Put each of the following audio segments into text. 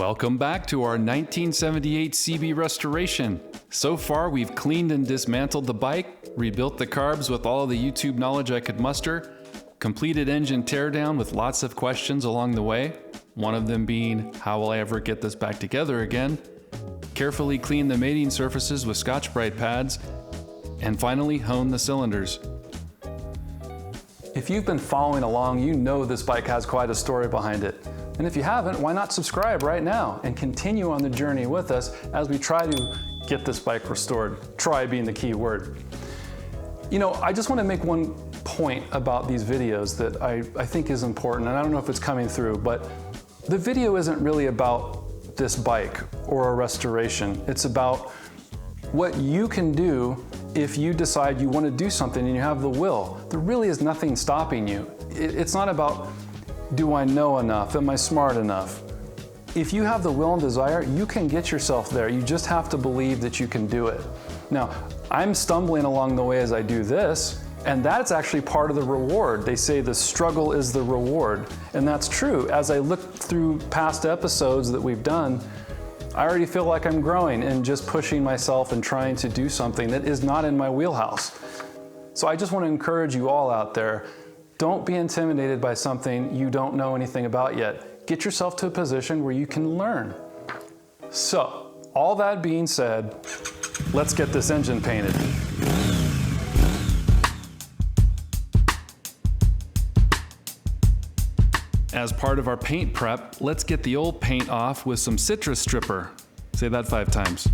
Welcome back to our 1978 CB restoration. So far, we've cleaned and dismantled the bike, rebuilt the carbs with all of the YouTube knowledge I could muster, completed engine teardown with lots of questions along the way, one of them being, how will I ever get this back together again? Carefully cleaned the mating surfaces with Scotch-Brite pads, and finally honed the cylinders. If you've been following along, you know this bike has quite a story behind it. And if you haven't, why not subscribe right now and continue on the journey with us as we try to get this bike restored. Try being the key word. You know, I just want to make one point about these videos that I think is important, and I don't know if it's coming through, but the video isn't really about this bike or a restoration. It's about what you can do if you decide you want to do something and you have the will. There really is nothing stopping you. It's not about, do I know enough? Am I smart enough? If you have the will and desire, you can get yourself there. You just have to believe that you can do it. Now, I'm stumbling along the way as I do this, and that's actually part of the reward. They say the struggle is the reward, and that's true. As I look through past episodes that we've done, I already feel like I'm growing and just pushing myself and trying to do something that is not in my wheelhouse. So I just want to encourage you all out there, don't be intimidated by something you don't know anything about yet. Get yourself to a position where you can learn. So, all that being said, let's get this engine painted. As part of our paint prep, let's get the old paint off with some citrus stripper. Say that 5 times.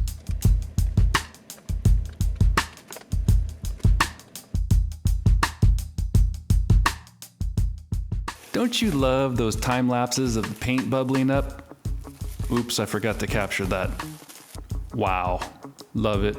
Don't you love those time lapses of the paint bubbling up? Oops, I forgot to capture that. Wow, love it.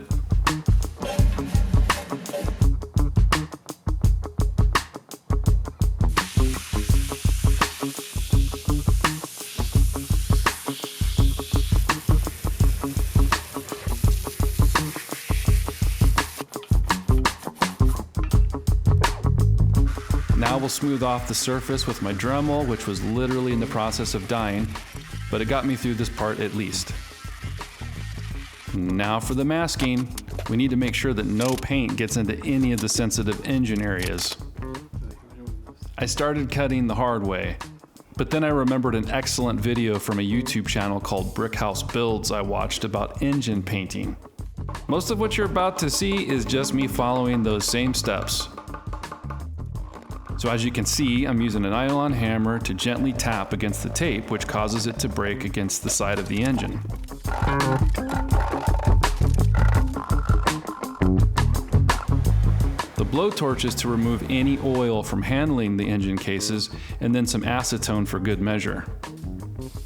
Now we'll smooth off the surface with my Dremel, which was literally in the process of dying, but it got me through this part at least. Now for the masking, we need to make sure that no paint gets into any of the sensitive engine areas. I started cutting the hard way, but then I remembered an excellent video from a YouTube channel called Brickhouse Builds I watched about engine painting. Most of what you're about to see is just me following those same steps. So as you can see, I'm using a nylon hammer to gently tap against the tape, which causes it to break against the side of the engine. The blowtorch is to remove any oil from handling the engine cases, and then some acetone for good measure.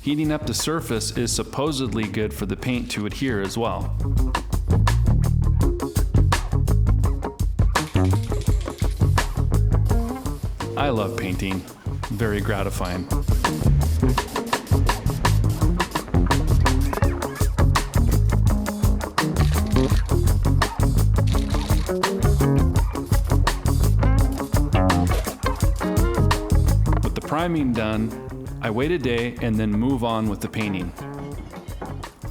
Heating up the surface is supposedly good for the paint to adhere as well. I love painting, very gratifying. With the priming done, I wait a day and then move on with the painting.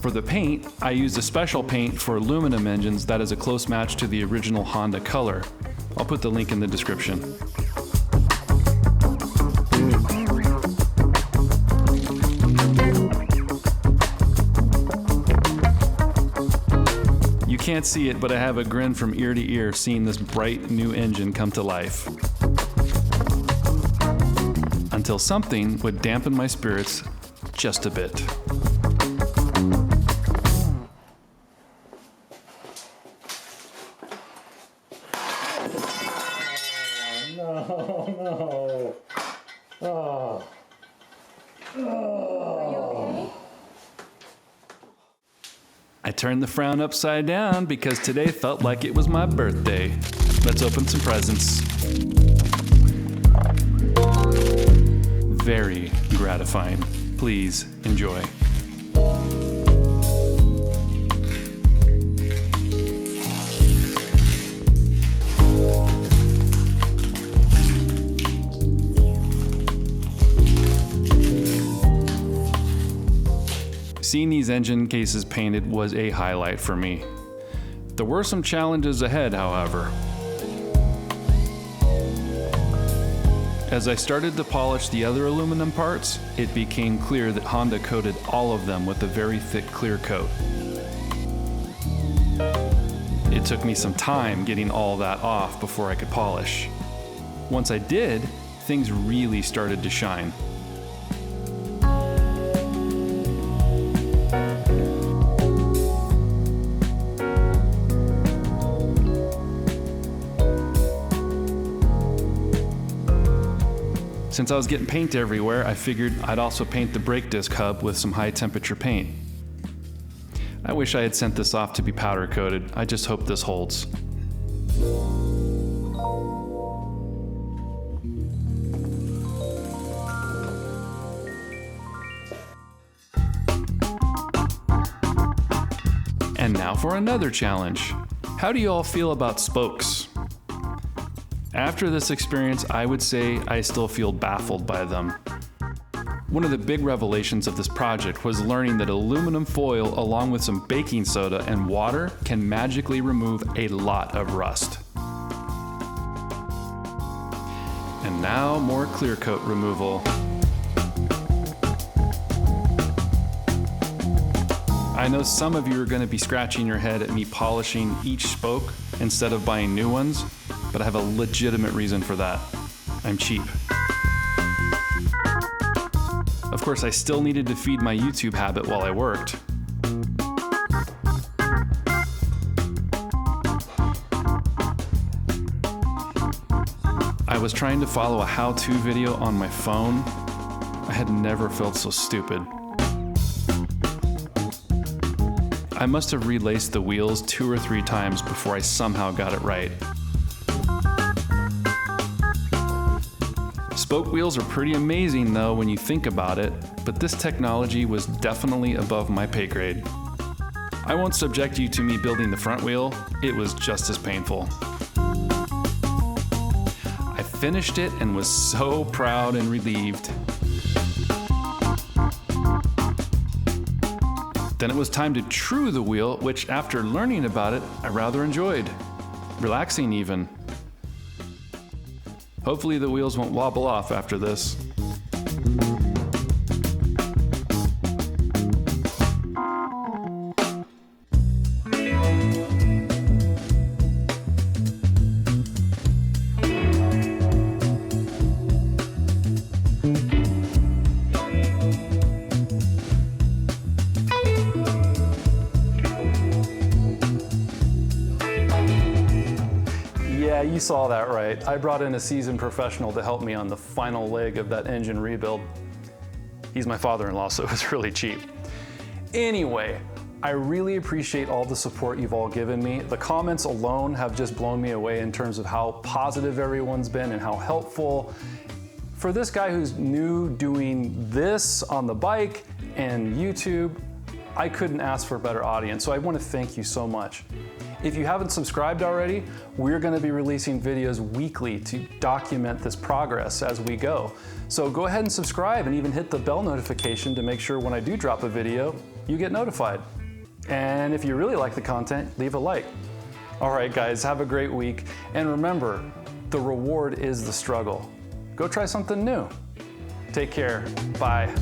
For the paint, I used a special paint for aluminum engines that is a close match to the original Honda color. I'll put the link in the description. You can't see it, but I have a grin from ear to ear seeing this bright new engine come to life. Until something would dampen my spirits just a bit. No. Oh. Are you okay? I turned the frown upside down because today felt like it was my birthday. Let's open some presents. Very gratifying. Please enjoy. Seeing these engine cases painted was a highlight for me. There were some challenges ahead, however. As I started to polish the other aluminum parts, it became clear that Honda coated all of them with a very thick clear coat. It took me some time getting all that off before I could polish. Once I did, things really started to shine. Since I was getting paint everywhere, I figured I'd also paint the brake disc hub with some high temperature paint. I wish I had sent this off to be powder coated. I just hope this holds. And now for another challenge. How do you all feel about spokes? After this experience, I would say I still feel baffled by them. One of the big revelations of this project was learning that aluminum foil, along with some baking soda and water, can magically remove a lot of rust. And now more clear coat removal. I know some of you are going to be scratching your head at me polishing each spoke instead of buying new ones, but I have a legitimate reason for that. I'm cheap. Of course, I still needed to feed my YouTube habit while I worked. I was trying to follow a how-to video on my phone. I had never felt so stupid. I must have relaced the wheels 2 or 3 times before I somehow got it right. Spoke wheels are pretty amazing though when you think about it, but this technology was definitely above my pay grade. I won't subject you to me building the front wheel, it was just as painful. I finished it and was so proud and relieved. Then it was time to true the wheel, which after learning about it, I rather enjoyed. Relaxing even. Hopefully the wheels won't wobble off after this. Yeah, you saw that right. I brought in a seasoned professional to help me on the final leg of that engine rebuild. He's my father-in-law, so it was really cheap. Anyway, I really appreciate all the support you've all given me. The comments alone have just blown me away in terms of how positive everyone's been and how helpful. For this guy who's new doing this on the bike and YouTube, I couldn't ask for a better audience, so I want to thank you so much. If you haven't subscribed already, we're going to be releasing videos weekly to document this progress as we go. So go ahead and subscribe and even hit the bell notification to make sure when I do drop a video, you get notified. And if you really like the content, leave a like. All right, guys, have a great week. And remember, the reward is the struggle. Go try something new. Take care. Bye.